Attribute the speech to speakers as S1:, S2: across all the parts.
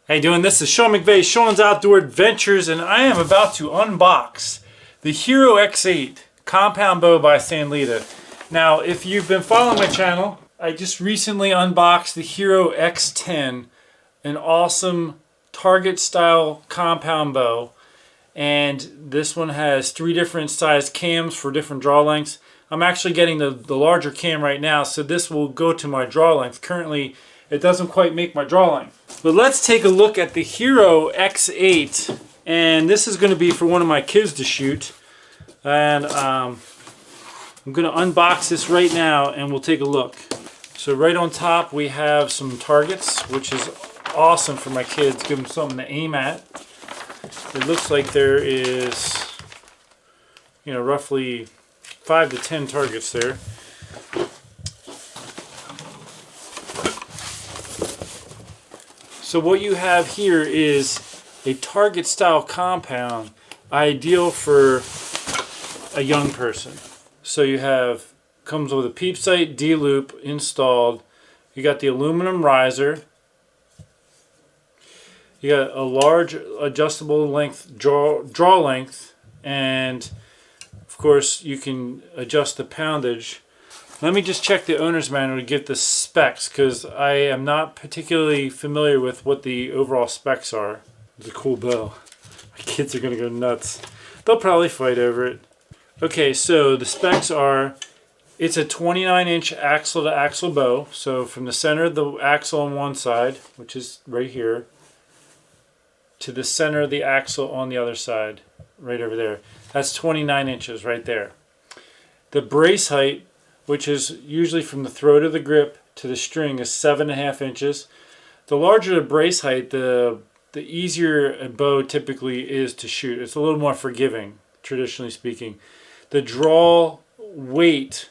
S1: How you doing? This is Sean McVay, Sean's Outdoor Adventures, and I am about to unbox the Hero X8 compound bow by Sanlita. Now, if you've been following my channel, I just recently unboxed the Hero X10, an awesome target style compound bow, and this one has 3 different size cams for different draw lengths. I'm actually getting the larger cam right now, so this will go to my draw length. Currently, it doesn't quite make my draw length. But let's take a look at the Hero X8, and this is going to be for one of my kids to shoot. And I'm going to unbox this right now, and we'll take a look. So right on top we have some targets, which is awesome for my kids. Give them something to aim at. It looks like there is, roughly 5 to 10 targets there. So what you have here is a target style compound, ideal for a young person. So you have, comes with a peep sight, D-loop installed. You got the aluminum riser. You got a large adjustable length draw length, and of course you can adjust the poundage. Let me just check the owner's manual to get the specs, because I am not particularly familiar with what the overall specs are. It's a cool bow. My kids are going to go nuts. They'll probably fight over it. Okay, so the specs are, it's a 29-inch axle-to-axle bow. So from the center of the axle on one side, which is right here, to the center of the axle on the other side, right over there. That's 29 inches right there. The brace height, which is usually from the throat of the grip to the string, is 7.5 inches. The larger the brace height, the easier a bow typically is to shoot. It's a little more forgiving, traditionally speaking. The draw weight,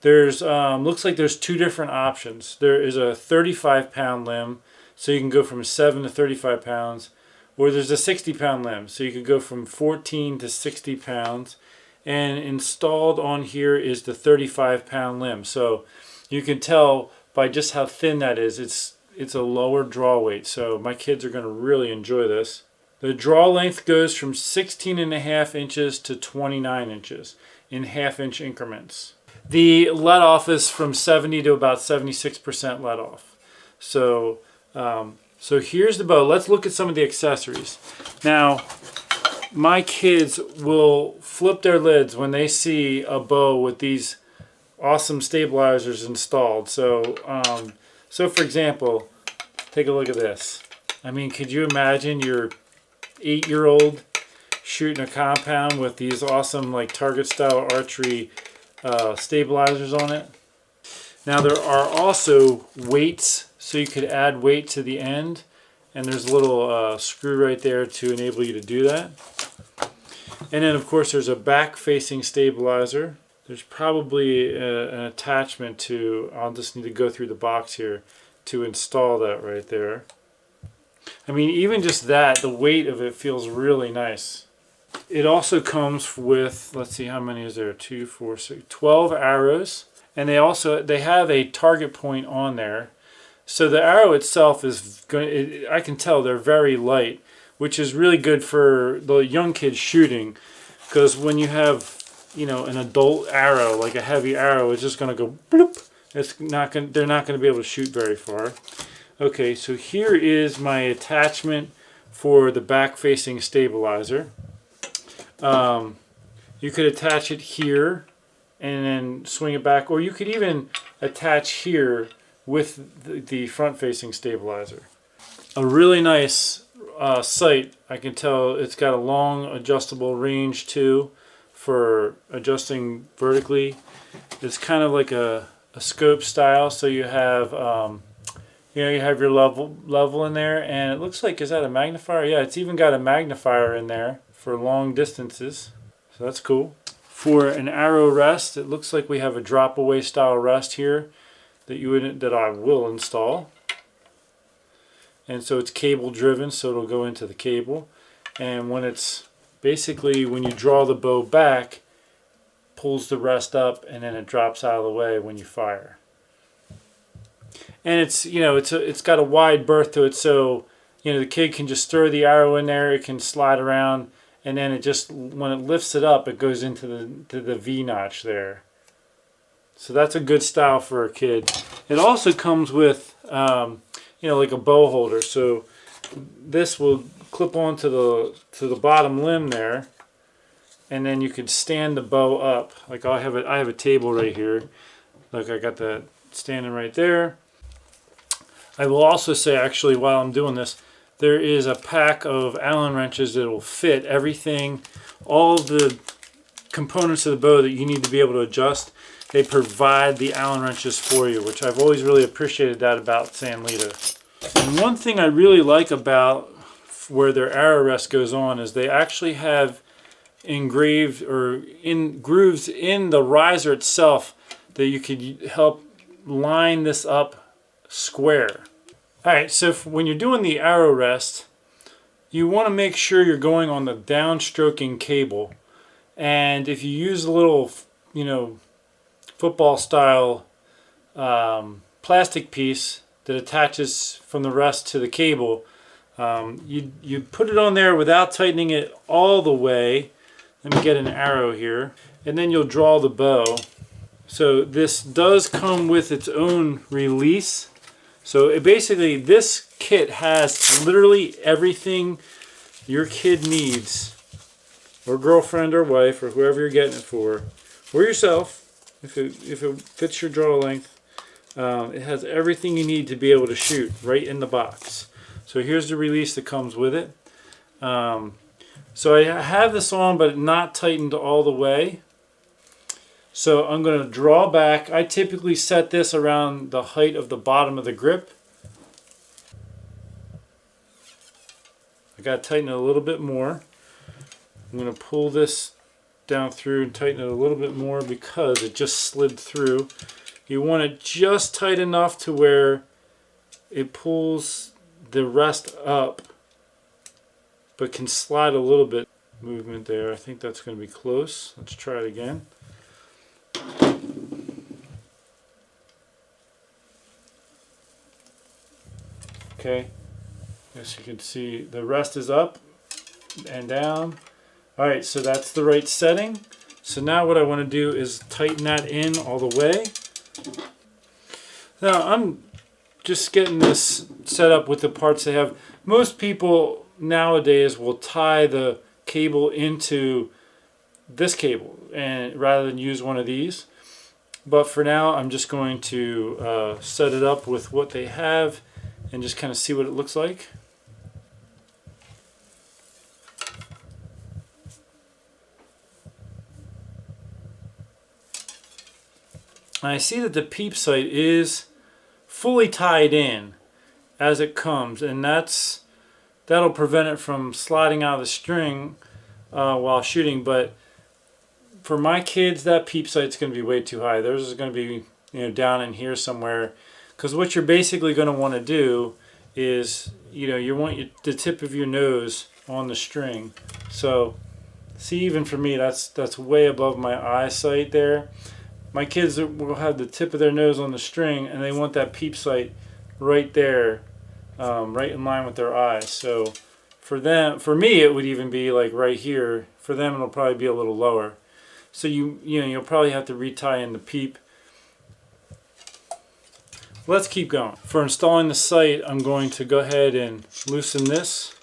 S1: there's looks like there's 2 different options. There is a 35-pound limb, so you can go from 7 to 35 pounds, or there's a 60-pound limb, so you could go from 14 to 60 pounds. And installed on here is the 35-pound limb. So you can tell by just how thin that is, it's a lower draw weight. So my kids are going to really enjoy this. The draw length goes from 16.5 inches to 29 inches in half-inch increments. The let off is from 70 to about 76% let off. So here's the bow. Let's look at some of the accessories. Now, my kids will flip their lids when they see a bow with these awesome stabilizers installed. So for example, take a look at this. I mean, could you imagine your 8-year-old shooting a compound with these awesome target style archery stabilizers on it? Now there are also weights, so you could add weight to the end. And there's a little screw right there to enable you to do that. And then of course there's a back-facing stabilizer. There's probably an attachment to, I'll just need to go through the box here to install that right there. I mean, even just that, the weight of it feels really nice. It also comes with, let's see, how many is there? 2, 4, 6, 12 arrows. And they have a target point on there. So the arrow itself is going. I can tell they're very light, which is really good for the young kids shooting, because when you have, an adult arrow, like a heavy arrow, it's just going to go bloop. They're not going to be able to shoot very far. Okay, so here is my attachment for the back-facing stabilizer. You could attach it here and then swing it back, or you could even attach here with the front-facing stabilizer. A really nice sight. I can tell it's got a long adjustable range too for adjusting vertically. It's kind of like a scope style, so you have you have your level in there, and it looks like, is that a magnifier? Yeah, it's even got a magnifier in there for long distances, so that's cool. For an arrow rest, it looks like we have a drop-away style rest here that I will install. And so it's cable driven, so it'll go into the cable. And when it's basically, when you draw the bow back, pulls the rest up, and then it drops out of the way when you fire. And it's, it's got a wide berth to it, so the kid can just throw the arrow in there, it can slide around, and then it just, when it lifts it up, it goes into the V notch there. So that's a good style for a kid. It also comes with, like a bow holder. So this will clip onto the bottom limb there, and then you could stand the bow up. Like I have a table right here. Look, I got that standing right there. I will also say, actually, while I'm doing this, there is a pack of Allen wrenches that will fit everything, all the components of the bow that you need to be able to adjust. They provide the Allen wrenches for you, which I've always really appreciated that about San Lito. And one thing I really like about where their arrow rest goes on is they actually have engraved or in grooves in the riser itself that you could help line this up square. Alright, so when you're doing the arrow rest, you want to make sure you're going on the downstroking cable. And if you use a little, football style plastic piece that attaches from the rest to the cable, you put it on there without tightening it all the way. Let me get an arrow here, and then you'll draw the bow. So this does come with its own release. So basically this kit has literally everything your kid needs, or girlfriend or wife or whoever you're getting it for, or yourself. If it fits your draw length, it has everything you need to be able to shoot right in the box. So here's the release that comes with it. So I have this on, but not tightened all the way. So I'm going to draw back. I typically set this around the height of the bottom of the grip. I got to tighten it a little bit more. I'm going to pull this down through and tighten it a little bit more because it just slid through. You want it just tight enough to where it pulls the rest up, but can slide a little bit. Movement there. I think that's going to be close. Let's try it again. Okay, as you can see, the rest is up and down. Alright, so that's the right setting. So now what I want to do is tighten that in all the way. Now I'm just getting this set up with the parts they have. Most people nowadays will tie the cable into this cable and rather than use one of these. But for now I'm just going to set it up with what they have and just kind of see what it looks like. And I see that the peep sight is fully tied in as it comes, and that'll prevent it from sliding out of the string while shooting. But for my kids, that peep sight's going to be way too high. Theirs is going to be down in here somewhere, because what you're basically going to want to do is you want the tip of your nose on the string. So see, even for me, that's way above my eyesight there. My kids will have the tip of their nose on the string, and they want that peep sight right there, right in line with their eyes. So for me, it would even be like right here. For them, it'll probably be a little lower. So you'll probably have to retie in the peep. Let's keep going. For installing the sight, I'm going to go ahead and loosen this.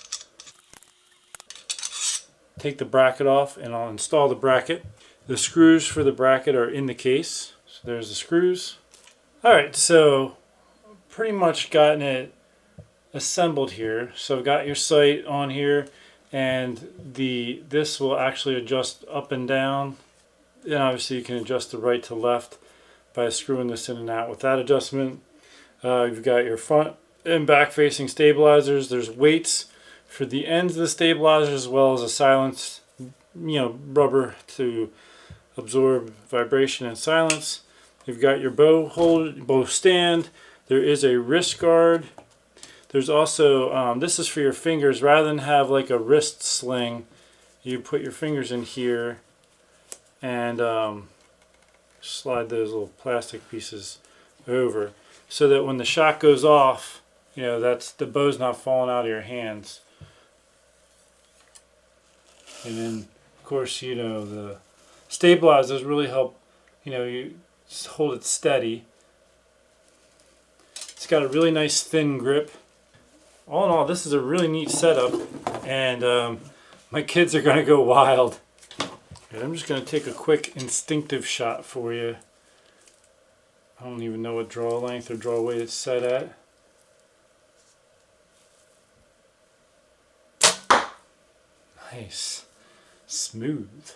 S1: Take the bracket off, and I'll install the bracket. The screws for the bracket are in the case. So there's the screws. Alright, so pretty much gotten it assembled here. So I've got your sight on here, and this will actually adjust up and down. And obviously you can adjust the right to left by screwing this in and out with that adjustment. You've got your front and back facing stabilizers. There's weights for the ends of the stabilizers, as well as a silence, rubber to absorb vibration and silence. You've got your bow stand. There is a wrist guard. There's also this is for your fingers. Rather than have like a wrist sling, you put your fingers in here and slide those little plastic pieces over, so that when the shot goes off, you know, that's the bow's not falling out of your hands. And then, of course, you know, the stabilizers really help, you know, you just hold it steady. It's got a really nice thin grip. All in all, this is a really neat setup, and my kids are going to go wild. And I'm just going to take a quick instinctive shot for you. I don't even know what draw length or draw weight it's set at. Nice. Smooth.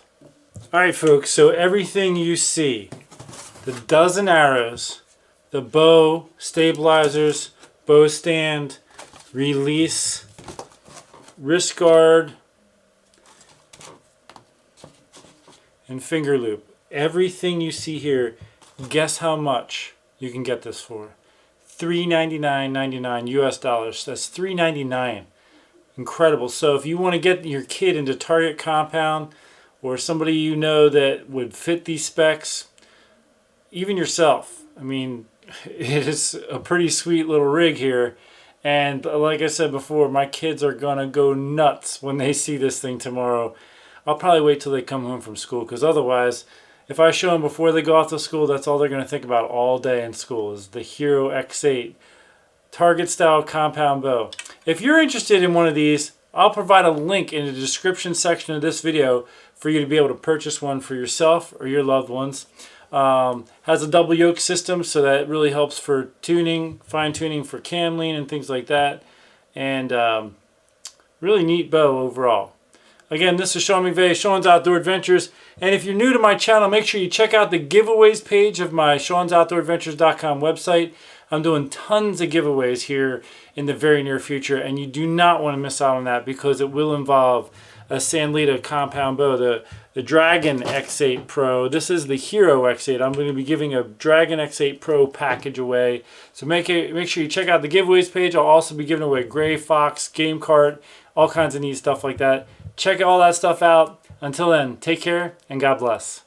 S1: Alright folks, so everything you see, the dozen arrows, the bow, stabilizers, bow stand, release, wrist guard, and finger loop. Everything you see here, guess how much you can get this for? $399.99 US dollars. That's $399. Incredible. So if you want to get your kid into target compound, or somebody you know that would fit these specs, even yourself, I mean, it is a pretty sweet little rig here. And like I said before, my kids are gonna go nuts when they see this thing tomorrow. I'll probably wait till they come home from school, because otherwise, if I show them before they go off to school, that's all they're going to think about all day in school is the Hero X8 target style compound bow. If you're interested in one of these, I'll provide a link in the description section of this video for you to be able to purchase one for yourself or your loved ones. Has a double yoke system, so that really helps for tuning, fine tuning for cam lean and things like that. And really neat bow overall. Again, this is Sean McVay, Sean's Outdoor Adventures. And if you're new to my channel, make sure you check out the giveaways page of my Sean'sOutdoorAdventures.com website. I'm doing tons of giveaways here in the very near future, and you do not want to miss out on that, because it will involve a Sandlita compound bow, the Dragon X8 Pro. This is the Hero X8. I'm going to be giving a Dragon X8 Pro package away. So make sure you check out the giveaways page. I'll also be giving away Gray Fox, Game Cart, all kinds of neat stuff like that. Check all that stuff out. Until then, take care and God bless.